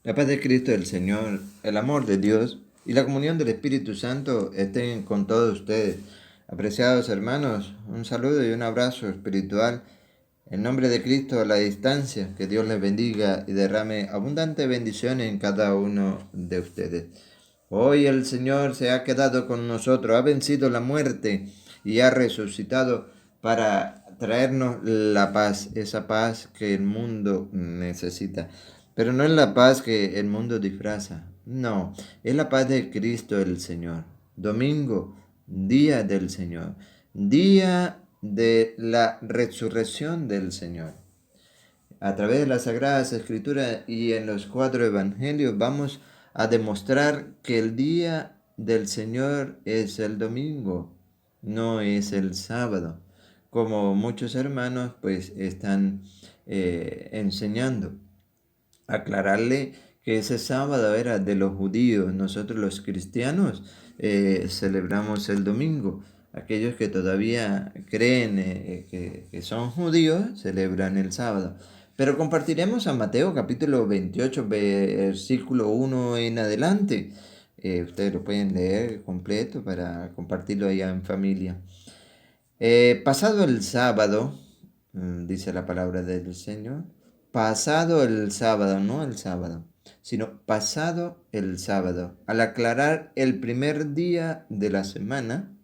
La paz de Cristo el Señor, el amor de Dios y la comunión del Espíritu Santo estén con todos ustedes. Apreciados hermanos, un saludo y un abrazo espiritual. En nombre de Cristo a la distancia, que Dios les bendiga y derrame abundante bendición en cada uno de ustedes. Hoy el Señor se ha quedado con nosotros, ha vencido la muerte y ha resucitado para traernos la paz, esa paz que el mundo necesita. Pero no es la paz que el mundo disfraza, no, es la paz de Cristo el Señor. Domingo, día del Señor, día de la resurrección del Señor. A través de las Sagradas Escrituras y en los 4 Evangelios vamos a demostrar que el día del Señor es el domingo, no es el sábado, como muchos hermanos pues están enseñando. Aclararle que ese sábado era de los judíos, nosotros los cristianos celebramos el domingo. Aquellos que todavía creen que son judíos celebran el sábado. Pero compartiremos a Mateo capítulo 28, versículo 1 en adelante. Ustedes lo pueden leer completo para compartirlo allá en familia. Pasado el sábado, dice la palabra del Señor, pasado el sábado, no el sábado, sino pasado el sábado, al aclarar el primer día de la semana,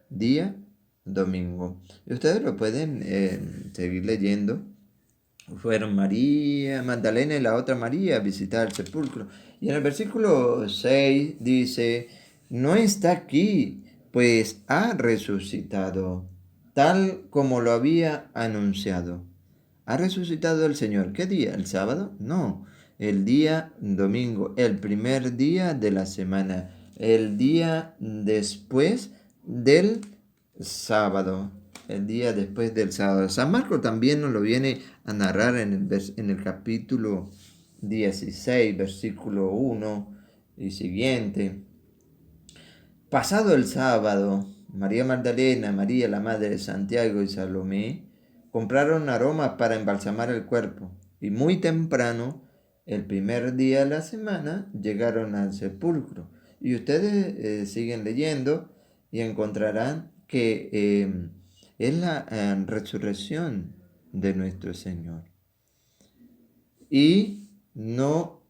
día domingo. Y ustedes lo pueden seguir leyendo. Fueron María Magdalena y la otra María a visitar el sepulcro. Y en el versículo 6 dice, no está aquí, pues ha resucitado, tal como lo había anunciado. ¿Ha resucitado el Señor? ¿Qué día? ¿El sábado? No, el día domingo, el primer día de la semana, el día después del sábado, el día después del sábado. San Marcos también nos lo viene a narrar en el capítulo 16, versículo 1 y siguiente. Pasado el sábado, María Magdalena, María la madre de Santiago y Salomé compraron aromas para embalsamar el cuerpo y muy temprano, el primer día de la semana, llegaron al sepulcro. Y ustedes siguen leyendo y encontrarán que es la resurrección de nuestro Señor. Y no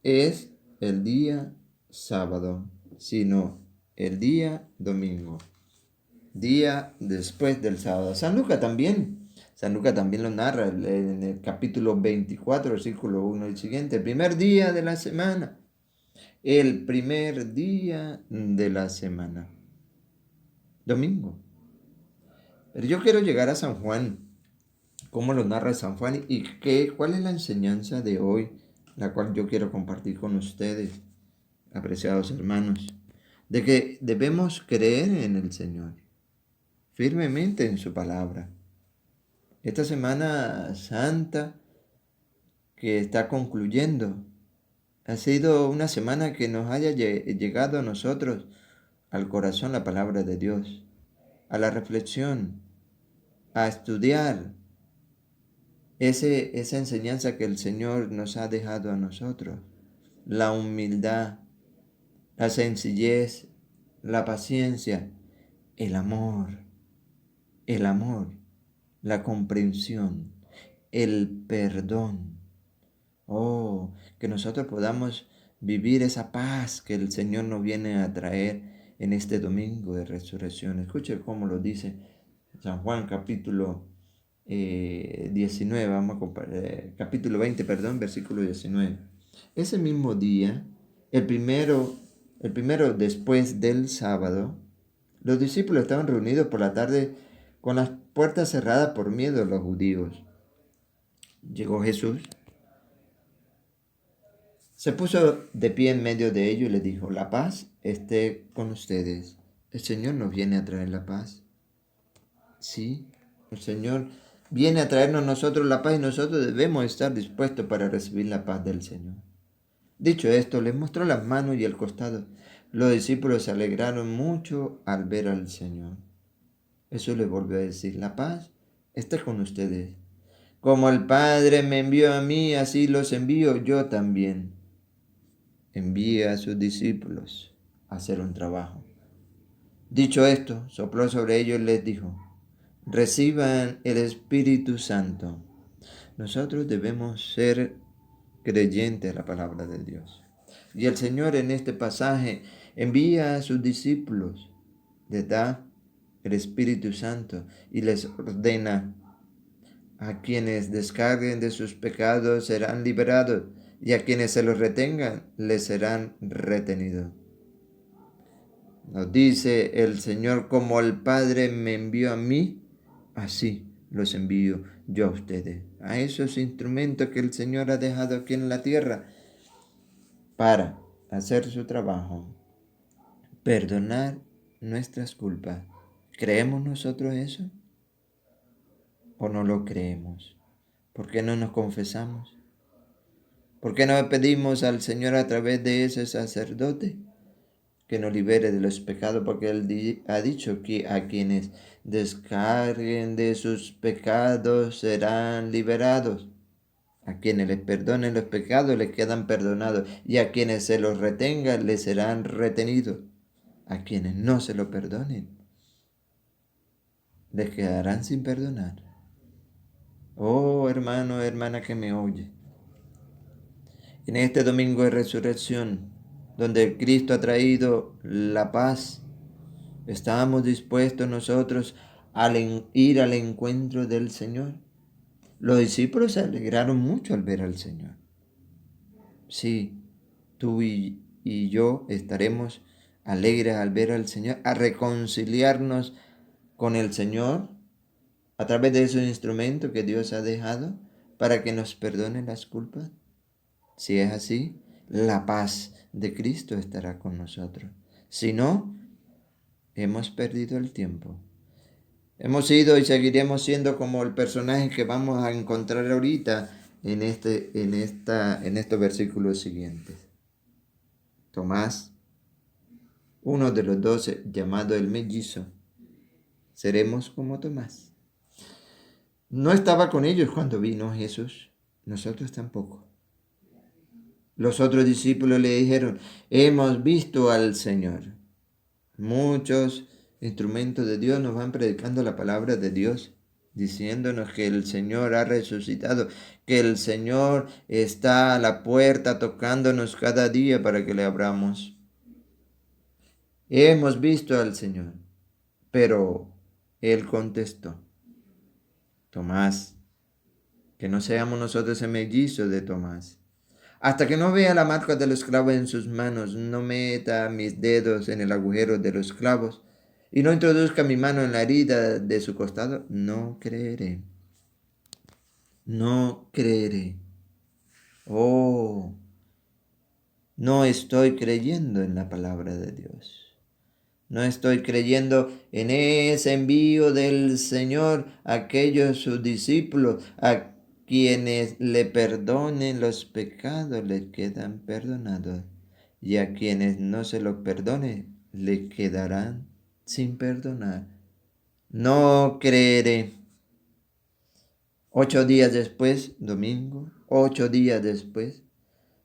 es el día sábado, sino el día domingo, día después del sábado. San Lucas también lo narra en el capítulo 24, versículo 1 y siguiente. El primer día de la semana, el primer día de la semana, domingo. Pero yo quiero llegar a San Juan, cómo lo narra San Juan y cuál es la enseñanza de hoy, la cual yo quiero compartir con ustedes, apreciados hermanos, de que debemos creer en el Señor, firmemente en su palabra. Esta Semana Santa que está concluyendo ha sido una semana que nos haya llegado a nosotros al corazón la palabra de Dios, a la reflexión, a estudiar esa enseñanza que el Señor nos ha dejado a nosotros, la humildad, la sencillez, la paciencia, el amor, el amor, la comprensión, el perdón. Oh, que nosotros podamos vivir esa paz que el Señor nos viene a traer en este domingo de resurrección. Escuche cómo lo dice San Juan capítulo 19, capítulo 20, perdón, versículo 19. Ese mismo día, el primero después del sábado, los discípulos estaban reunidos por la tarde con las puertas cerradas por miedo a los judíos. Llegó Jesús, se puso de pie en medio de ellos y les dijo, la paz esté con ustedes. El Señor nos viene a traer la paz. Sí, el Señor viene a traernos nosotros la paz y nosotros debemos estar dispuestos para recibir la paz del Señor. Dicho esto, les mostró las manos y el costado. Los discípulos se alegraron mucho al ver al Señor. Jesús les volvió a decir, la paz esté con ustedes. Como el Padre me envió a mí, así los envío yo también. Envía a sus discípulos a hacer un trabajo. Dicho esto, sopló sobre ellos y les dijo: reciban el Espíritu Santo. Nosotros debemos ser creyentes a la palabra de Dios. Y el Señor en este pasaje envía a sus discípulos, les da el Espíritu Santo y les ordena: a quienes descarguen de sus pecados serán liberados, y a quienes se los retengan les serán retenidos. Nos dice el Señor: como el Padre me envió a mí, así los envío yo a ustedes, a esos instrumentos que el Señor ha dejado aquí en la tierra para hacer su trabajo, perdonar nuestras culpas. ¿Creemos nosotros eso o no lo creemos? ¿Por qué no nos confesamos? ¿Por qué no pedimos al Señor a través de ese sacerdote que nos libere de los pecados? Porque Él ha dicho que a quienes descarguen de sus pecados serán liberados. A quienes les perdonen los pecados les quedan perdonados, y a quienes se los retengan les serán retenidos. A quienes no se lo perdonen les quedarán sin perdonar. Oh hermano, hermana que me oye, en este domingo de resurrección, donde Cristo ha traído la paz, ¿estamos dispuestos nosotros a ir al encuentro del Señor? Los discípulos se alegraron mucho al ver al Señor. Sí, tú y yo estaremos alegres al ver al Señor, a reconciliarnos con el Señor a través de esos instrumentos que Dios ha dejado para que nos perdone las culpas. Si es así, la paz de Cristo estará con nosotros. Si no, hemos perdido el tiempo. Hemos sido y seguiremos siendo como el personaje que vamos a encontrar ahorita en estos versículos siguientes. Tomás, uno de los 12, llamado el mellizo. Seremos como Tomás. No estaba con ellos cuando vino Jesús. Nosotros tampoco. Los otros discípulos le dijeron: hemos visto al Señor. Muchos instrumentos de Dios nos van predicando la palabra de Dios, diciéndonos que el Señor ha resucitado, que el Señor está a la puerta tocándonos cada día para que le abramos. Hemos visto al Señor. Pero Él contestó: Tomás, que no seamos nosotros el mellizo de Tomás. Hasta que no vea la marca de los clavos en sus manos, no meta mis dedos en el agujero de los clavos y no introduzca mi mano en la herida de su costado, no creeré. No creeré. Oh, no estoy creyendo en la palabra de Dios. No estoy creyendo en ese envío del Señor a aquellos sus discípulos, a quienes le perdonen los pecados le quedan perdonados, y a quienes no se los perdone le quedarán sin perdonar. No creeré. 8 días después, domingo, 8 días después,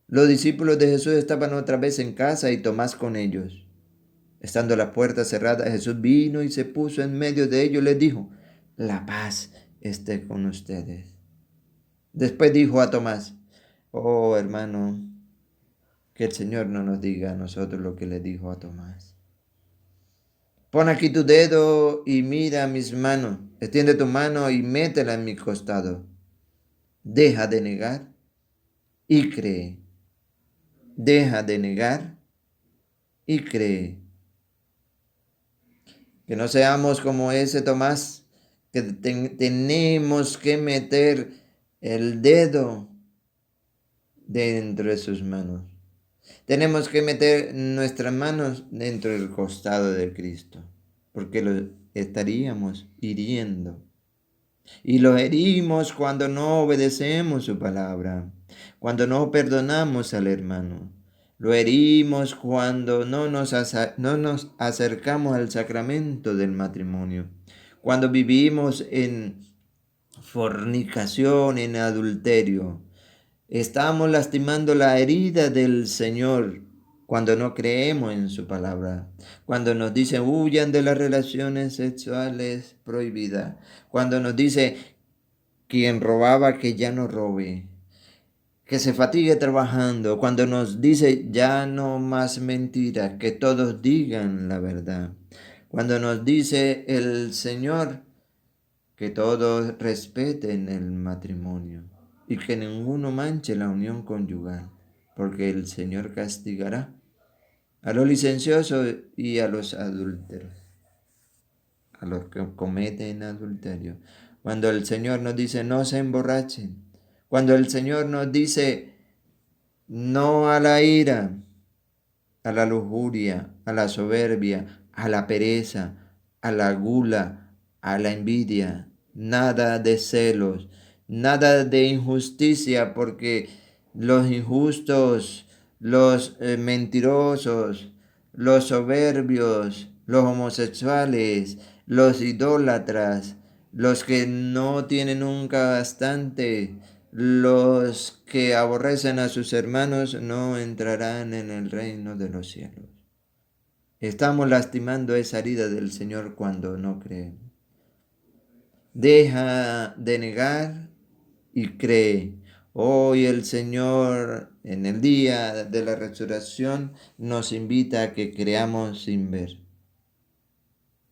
los discípulos de Jesús estaban otra vez en casa y Tomás con ellos. Estando la puerta cerrada, Jesús vino y se puso en medio de ellos y les dijo: la paz esté con ustedes. Después dijo a Tomás: oh hermano, que el Señor no nos diga a nosotros lo que le dijo a Tomás. Pon aquí tu dedo y mira mis manos. Extiende tu mano y métela en mi costado. Deja de negar y cree. Deja de negar y cree. Que no seamos como ese Tomás, que tenemos que meter el dedo dentro de sus manos. Tenemos que meter nuestras manos dentro del costado de Cristo, porque lo estaríamos hiriendo. Y lo herimos cuando no obedecemos su palabra, cuando no perdonamos al hermano. Lo herimos cuando no nos acercamos al sacramento del matrimonio, cuando vivimos en fornicación, en adulterio. Estamos lastimando la herida del Señor cuando no creemos en su palabra. Cuando nos dice huyan de las relaciones sexuales prohibidas. Cuando nos dice quien robaba que ya no robe. Que se fatigue trabajando. Cuando nos dice ya no más mentiras. Que todos digan la verdad. Cuando nos dice el Señor que todos respeten el matrimonio y que ninguno manche la unión conyugal, porque el Señor castigará a los licenciosos y a los adúlteros, a los que cometen adulterio. Cuando el Señor nos dice no se emborrachen, cuando el Señor nos dice no a la ira, a la lujuria, a la soberbia, a la pereza, a la gula, a la envidia, nada de celos, nada de injusticia, porque los injustos, los mentirosos, los soberbios, los homosexuales, los idólatras, los que no tienen nunca bastante, los que aborrecen a sus hermanos no entrarán en el reino de los cielos. Estamos lastimando esa herida del Señor cuando no creemos. Deja de negar y cree. Hoy el Señor, en el día de la resurrección, nos invita a que creamos sin ver.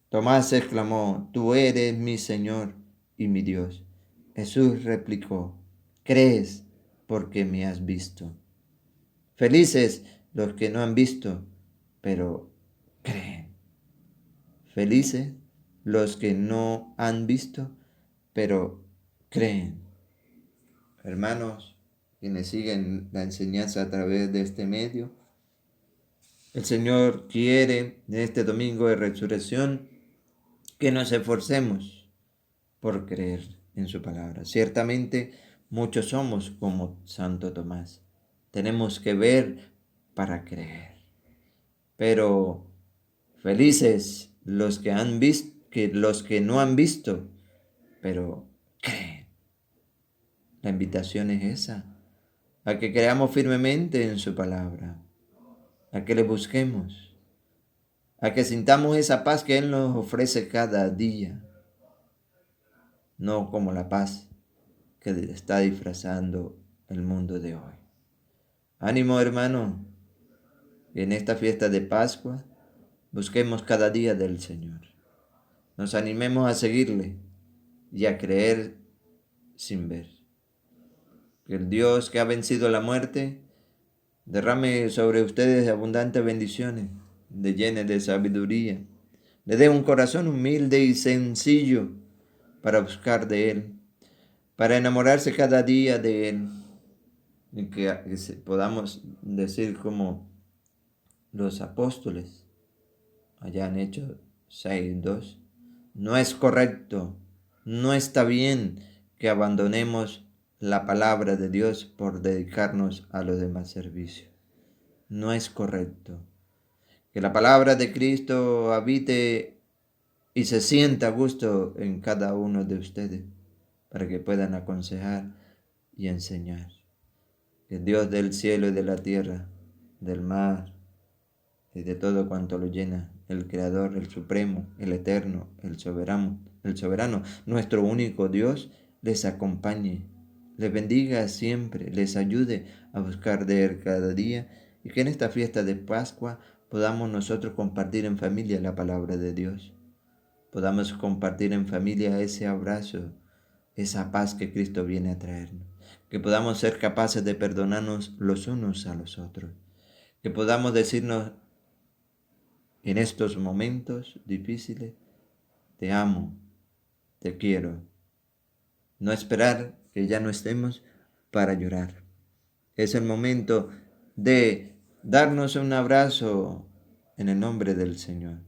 Tomás exclamó, tú eres mi Señor y mi Dios. Jesús replicó, crees porque me has visto. Felices los que no han visto, pero creen. Felices los que no han visto, pero creen. Hermanos, quienes siguen la enseñanza a través de este medio, el Señor quiere en este domingo de resurrección que nos esforcemos por creer en su palabra. Ciertamente muchos somos como Santo Tomás. Tenemos que ver para creer. Pero felices los que han visto, los que no han visto, pero creen. La invitación es esa, a que creamos firmemente en su palabra, a que le busquemos, a que sintamos esa paz que Él nos ofrece cada día, no como la paz que está disfrazando el mundo de hoy. Ánimo, hermano, en esta fiesta de Pascua busquemos cada día del Señor. Nos animemos a seguirle y a creer sin ver. Que el Dios que ha vencido la muerte derrame sobre ustedes abundantes bendiciones, de llenas de sabiduría. Le dé un corazón humilde y sencillo para buscar de Él, para enamorarse cada día de Él. Y que podamos decir como los apóstoles, allá en Hechos 6:2, no es correcto, no está bien que abandonemos la palabra de Dios por dedicarnos a los demás servicios. No es correcto. Que la palabra de Cristo habite y se sienta a gusto en cada uno de ustedes para que puedan aconsejar y enseñar. Que el Dios del cielo y de la tierra, del mar y de todo cuanto lo llena, el Creador, el Supremo, el Eterno, el soberano, nuestro único Dios, les acompañe, les bendiga siempre, les ayude a buscar de Él cada día y que en esta fiesta de Pascua podamos nosotros compartir en familia la palabra de Dios. Podamos compartir en familia ese abrazo, esa paz que Cristo viene a traernos. Que podamos ser capaces de perdonarnos los unos a los otros. Que podamos decirnos en estos momentos difíciles, te amo, te quiero. No esperar que ya no estemos para llorar. Es el momento de darnos un abrazo en el nombre del Señor.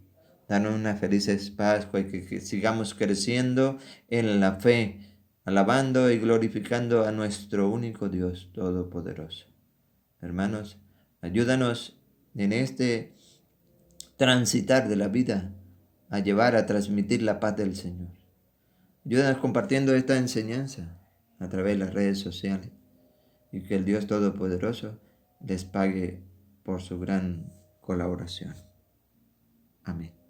Darnos una feliz Pascua y que sigamos creciendo en la fe, alabando y glorificando a nuestro único Dios Todopoderoso. Hermanos, ayúdanos en este transitar de la vida a llevar a transmitir la paz del Señor. Ayúdanos compartiendo esta enseñanza a través de las redes sociales y que el Dios Todopoderoso les pague por su gran colaboración. Amén.